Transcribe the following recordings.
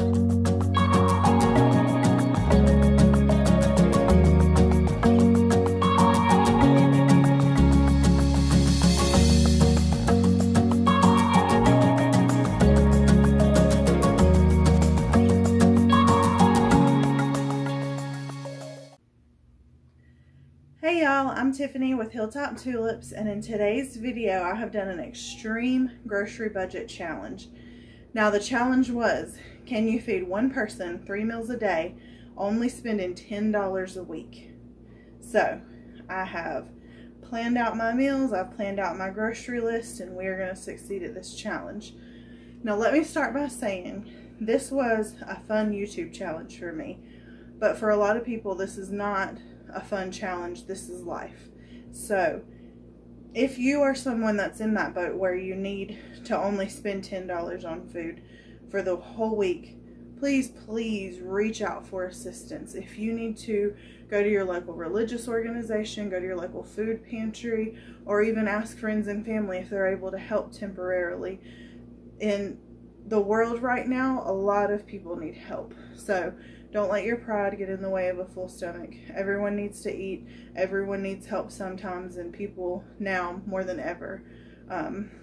Hey y'all, I'm Tiffany with Hilltop Tulips, and in today's video I have done an extreme grocery budget challenge. Now the challenge was, can you feed one person 3 meals a day, only spending $10 a week? So I have planned out my meals, I've planned out my grocery list, and we are going to succeed at this challenge. Now let me start by saying this was a fun YouTube challenge for me, but for a lot of people this is not a fun challenge. This is life. So if you are someone that's in that boat where you need to only spend $10 on food for the whole week, please reach out for assistance. If you need to go to your local religious organization, go to your local food pantry, or even ask friends and family if they're able to help temporarily. In the world right now, a lot of people need help. So don't let your pride get in the way of a full stomach. Everyone needs to eat. Everyone needs help sometimes, and people now more than ever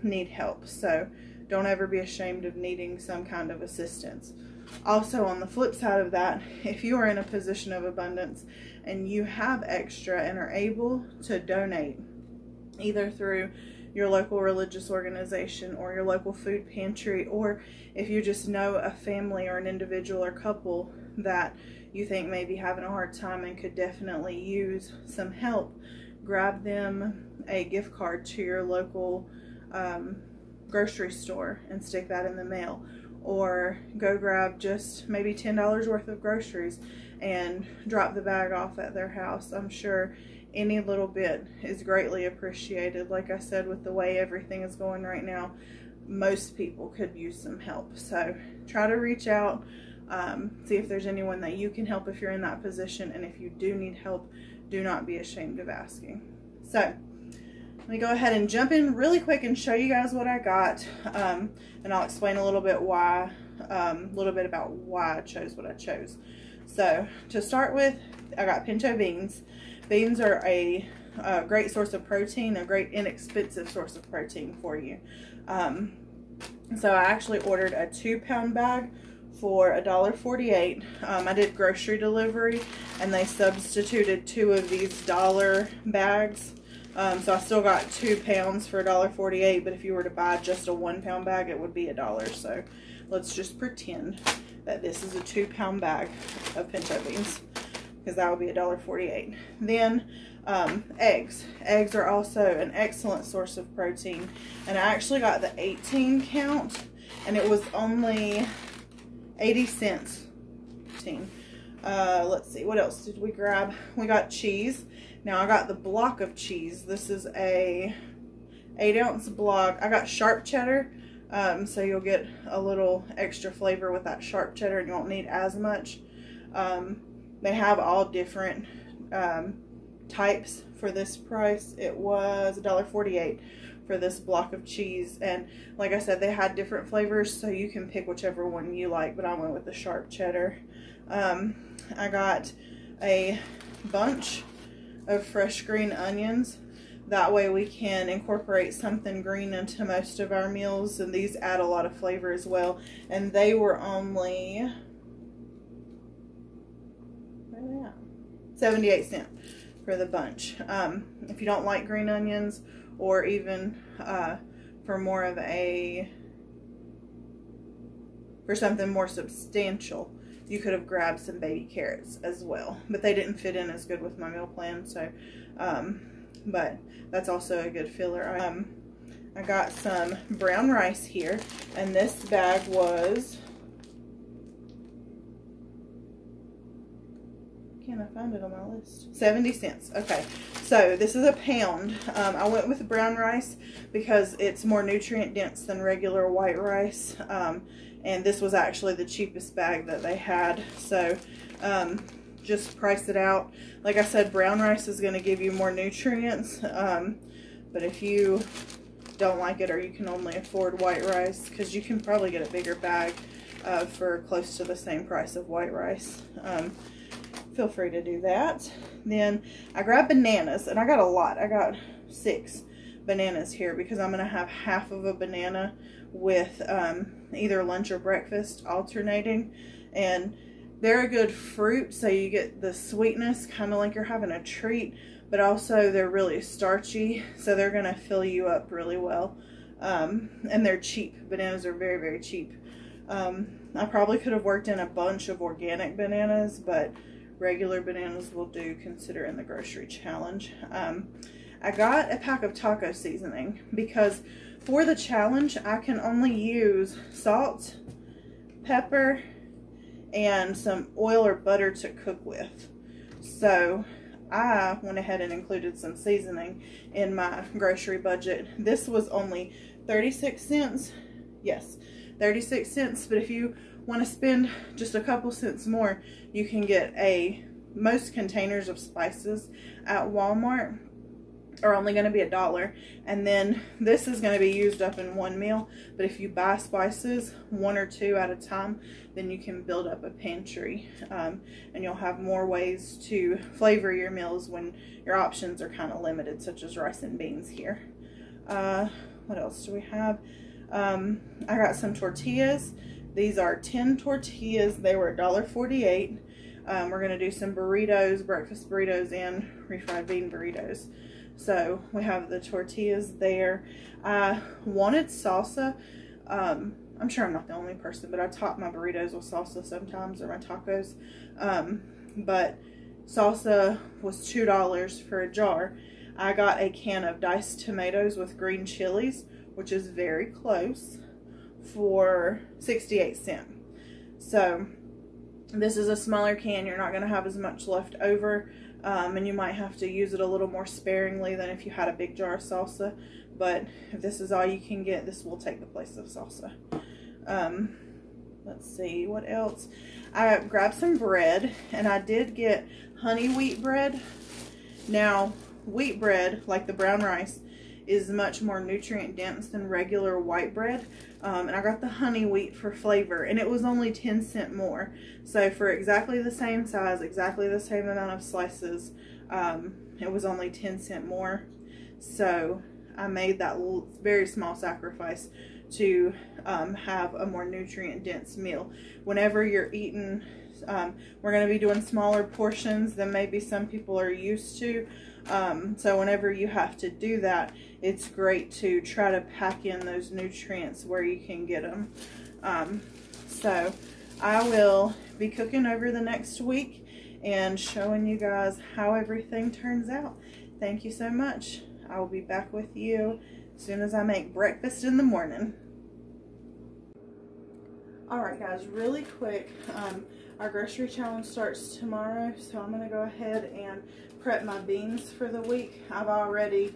need help. So don't ever be ashamed of needing some kind of assistance. Also, on the flip side of that, if you are in a position of abundance and you have extra and are able to donate, either through your local religious organization or your local food pantry, or if you just know a family or an individual or couple that you think may be having a hard time and could definitely use some help, grab them a gift card to your local grocery store and stick that in the mail, or go grab just maybe $10 worth of groceries and drop the bag off at their house. I'm sure any little bit is greatly appreciated. Like I said, with the way everything is going right now, most people could use some help. So try to reach out, see if there's anyone that you can help if you're in that position, and if you do need help, do not be ashamed of asking. So let me go ahead and jump in really quick and show you guys what I got, and I'll explain a little bit about why I chose what I chose. So to start with, I got pinto beans. Beans are a great source of protein, a great inexpensive source of protein for you. So I actually ordered a 2-pound bag for $1.48. I did grocery delivery and they substituted 2 of these dollar bags. So I still got 2 pounds for $1.48, but if you were to buy just a 1-pound bag, it would be $1. So let's just pretend that this is a 2-pound bag of pinto beans, because that would be $1.48. Then eggs. Eggs are also an excellent source of protein, and I actually got the 18 count, and it was only 80 cents. Let's see, what else did we grab? We got cheese. Now I got the block of cheese. This is a 8-ounce block. I got sharp cheddar, so you'll get a little extra flavor with that sharp cheddar, and you won't need as much. They have all different types for this price. It was $1.48 for this block of cheese, and like I said, they had different flavors, so you can pick whichever one you like, but I went with the sharp cheddar. I got a bunch of fresh green onions. That way we can incorporate something green into most of our meals, and these add a lot of flavor as well. And they were only 78 cents for the bunch. If you don't like green onions, or even for something more substantial, you could have grabbed some baby carrots as well, but they didn't fit in as good with my meal plan. So but that's also a good filler. I got some brown rice here, and this bag was, can't I find it on my list? 70 cents. Okay, so this is a pound. I went with brown rice because it's more nutrient dense than regular white rice, and this was actually the cheapest bag that they had. So just price it out. Like I said, brown rice is going to give you more nutrients, but if you don't like it, or you can only afford white rice, because you can probably get a bigger bag for close to the same price of white rice. Feel free to do that. Then I grabbed bananas, and I got a lot. I got 6 bananas here because I'm going to have half of a banana with either lunch or breakfast alternating. And they're a good fruit, so you get the sweetness, kind of like you're having a treat, but also they're really starchy, so they're going to fill you up really well. And they're cheap. Bananas are very, very cheap. I probably could have worked in a bunch of organic bananas, but regular bananas will do, considering the grocery challenge. I got a pack of taco seasoning because for the challenge I can only use salt, pepper, and some oil or butter to cook with. So I went ahead and included some seasoning in my grocery budget. This was only 36 cents. Yes, 36 cents, but if you want to spend just a couple cents more, you can get most containers of spices at Walmart are only going to be $1, and then this is going to be used up in one meal. But if you buy spices 1 or 2 at a time, then you can build up a pantry, and you'll have more ways to flavor your meals when your options are kind of limited, such as rice and beans here. What else do we have? I got some tortillas. These are 10 tortillas. They were $1.48. We're going to do some burritos, breakfast burritos, and refried bean burritos. So we have the tortillas there. I wanted salsa. I'm sure I'm not the only person, but I top my burritos with salsa sometimes, or my tacos. But salsa was $2 for a jar. I got a can of diced tomatoes with green chilies, which is very close, for 68 cents. So this is a smaller can. You're not going to have as much left over. And you might have to use it a little more sparingly than if you had a big jar of salsa. But if this is all you can get, this will take the place of salsa. Let's see, what else? I grabbed some bread, and I did get honey wheat bread. Now, wheat bread, like the brown rice, is much more nutrient dense than regular white bread. And I got the honey wheat for flavor, and it was only 10 cents more. So for exactly the same size, exactly the same amount of slices, it was only 10 cents more. So I made that very small sacrifice to have a more nutrient dense meal. Whenever you're eating, we're going to be doing smaller portions than maybe some people are used to. So whenever you have to do that, it's great to try to pack in those nutrients where you can get them. So I will be cooking over the next week and showing you guys how everything turns out. Thank you so much. I will be back with you as soon as I make breakfast in the morning. Alright guys, really quick, our grocery challenge starts tomorrow, so I'm going to go ahead and prep my beans for the week. I've already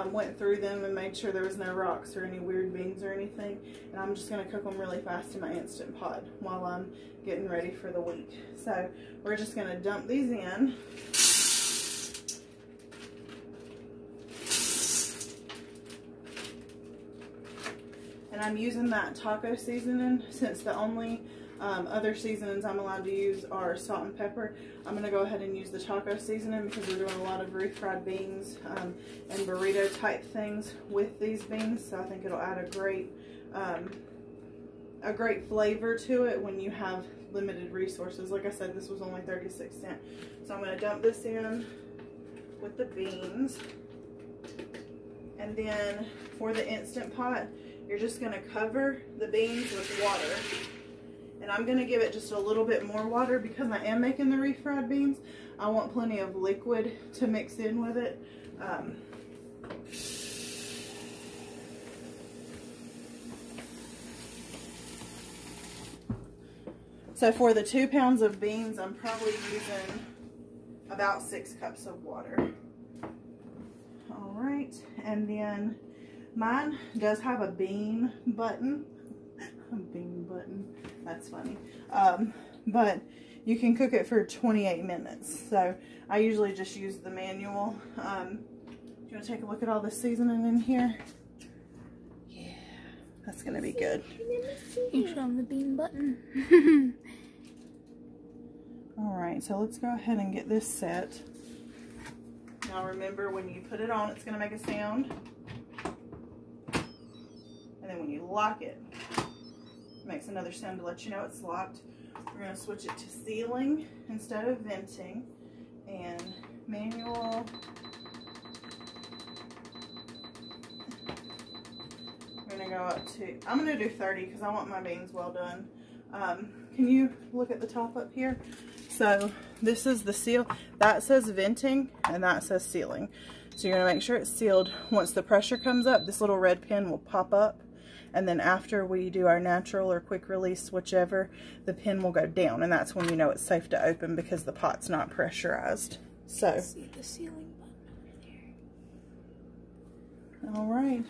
went through them and made sure there was no rocks or any weird beans or anything, and I'm just going to cook them really fast in my Instant Pot while I'm getting ready for the week. So we're just going to dump these in. And I'm using that taco seasoning, since the only other seasonings I'm allowed to use are salt and pepper. I'm going to go ahead and use the taco seasoning because we're doing a lot of refried beans and burrito type things with these beans. So I think it'll add a great flavor to it when you have limited resources. Like I said, this was only 36 cents. So I'm going to dump this in with the beans. And then for the Instant Pot, you're just going to cover the beans with water. And I'm going to give it just a little bit more water because I am making the refried beans. I want plenty of liquid to mix in with it. So for the 2 pounds of beans, I'm probably using about 6 cups of water. All right, and then mine does have a bean button. A bean button. That's funny. But you can cook it for 28 minutes. So I usually just use the manual. Do you want to take a look at all the seasoning in here? Yeah, That's gonna be good. You show them the bean button. Alright, so let's go ahead and get this set. Now remember, when you put it on, it's gonna make a sound. And then when you lock it, it makes another sound to let you know it's locked. We're gonna switch it to sealing instead of venting. And manual. We're gonna go up to, I'm gonna do 30 because I want my beans well done. Can you look at the top up here? So this is the seal. That says venting and that says sealing. So you're gonna make sure it's sealed. Once the pressure comes up, this little red pin will pop up. And then after we do our natural or quick release, whichever, the pin will go down. And that's when you know it's safe to open because the pot's not pressurized. So, See the sealing button over there. All right.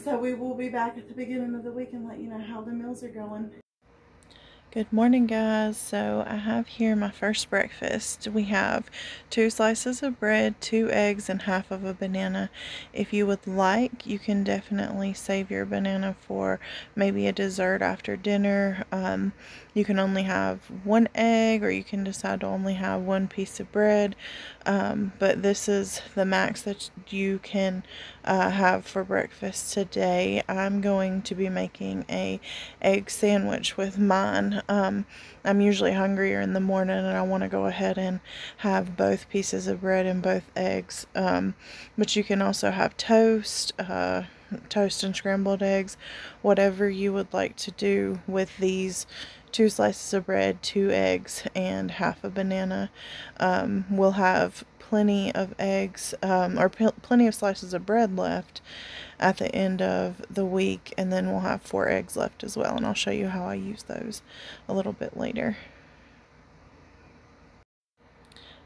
So we will be back at the beginning of the week and let you know how the meals are going. Good morning, guys. So I have here my first breakfast. We have 2 slices of bread, 2 eggs, and half of a banana. If you would like, you can definitely save your banana for maybe a dessert after dinner. You can only have 1 egg, or you can decide to only have 1 piece of bread. But this is the max that you can have for breakfast today. I'm going to be making a egg sandwich with mine. I'm usually hungrier in the morning and I want to go ahead and have both pieces of bread and both eggs. But you can also have toast, toast and scrambled eggs, whatever you would like to do with these 2 slices of bread, 2 eggs, and half a banana. We'll have plenty of eggs, or plenty of slices of bread left at the end of the week, and then we'll have 4 eggs left as well, and I'll show you how I use those a little bit later.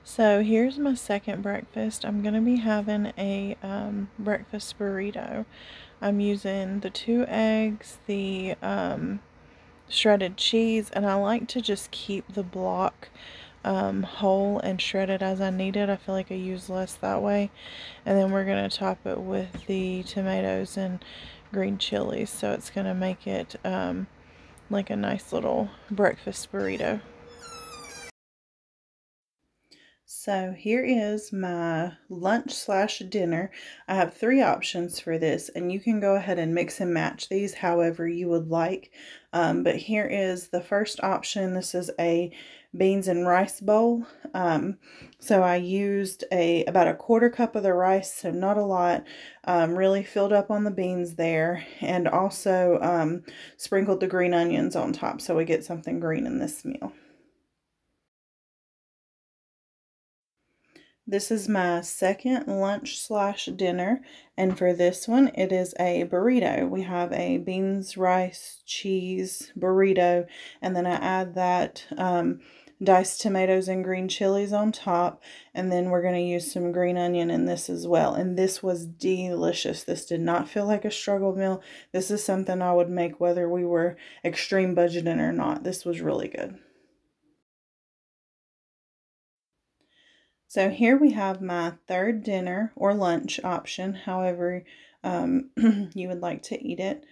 So here's my second breakfast. I'm going to be having a breakfast burrito. I'm using the 2 eggs, the shredded cheese, and I like to just keep the block whole and shred it as I need it. I feel like I use less that way. And then we're going to top it with the tomatoes and green chilies, so it's going to make it like a nice little breakfast burrito. So here is my lunch/dinner. I have 3 options for this, and you can go ahead and mix and match these however you would like. But here is the first option. This is a beans and rice bowl. So I used about a 1/4 cup of the rice, so not a lot. Really filled up on the beans there, and also sprinkled the green onions on top so we get something green in this meal. This is my second lunch/dinner, and for this one, it is a burrito. We have a beans, rice, cheese burrito, and then I add that diced tomatoes and green chilies on top, and then we're going to use some green onion in this as well. And this was delicious. This did not feel like a struggle meal. This is something I would make whether we were extreme budgeting or not. This was really good. So here we have my third dinner or lunch option, however you would like to eat it.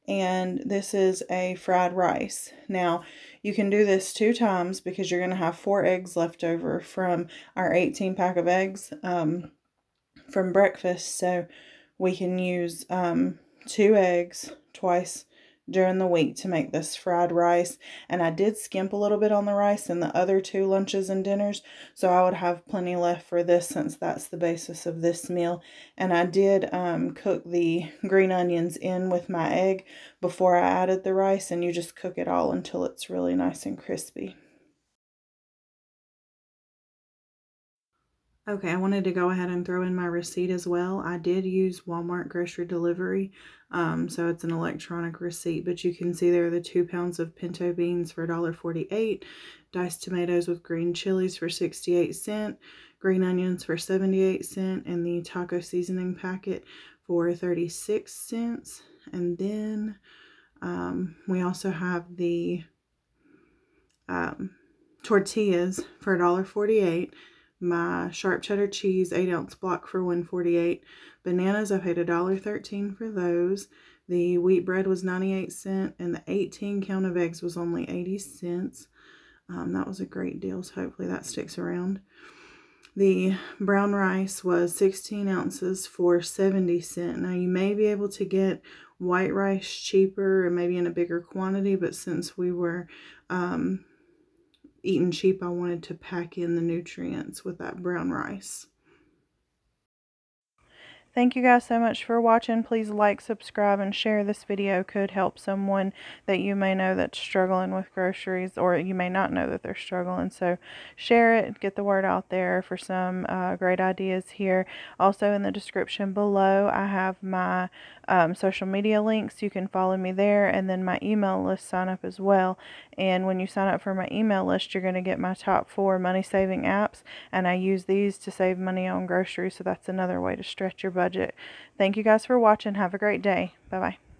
And this is a fried rice. Now, you can do this 2 times because you're going to have 4 eggs left over from our 18 pack of eggs from breakfast. So we can use 2 eggs twice during the week to make this fried rice. And I did skimp a little bit on the rice in the other 2 lunches and dinners, so I would have plenty left for this since that's the basis of this meal. And I did cook the green onions in with my egg before I added the rice, and you just cook it all until it's really nice and crispy. Okay, I wanted to go ahead and throw in my receipt as well. I did use Walmart grocery delivery, so it's an electronic receipt, but you can see there are the 2 pounds of pinto beans for $1.48, diced tomatoes with green chilies for 68¢, green onions for 78¢, and the taco seasoning packet for 36¢. And then we also have the tortillas for $1.48. My sharp cheddar cheese 8-ounce block for $1.48. Bananas, I paid $1.13 for those. The wheat bread was 98 cents, and the 18 count of eggs was only 80 cents. That was a great deal, so hopefully that sticks around. The brown rice was 16 ounces for 70 cents. Now, you may be able to get white rice cheaper and maybe in a bigger quantity, but since we were eating cheap, I wanted to pack in the nutrients with that brown rice. Thank you guys so much for watching. Please like, subscribe, and share. This video could help someone that you may know that's struggling with groceries, or you may not know that they're struggling. So share it, get the word out there for some great ideas here. Also in the description below, I have my social media links. You can follow me there, and then my email list sign up as well. And when you sign up for my email list, you're going to get my top 4 money saving apps, and I use these to save money on groceries, so that's another way to stretch your budget. Thank you guys for watching. Have a great day. Bye-bye.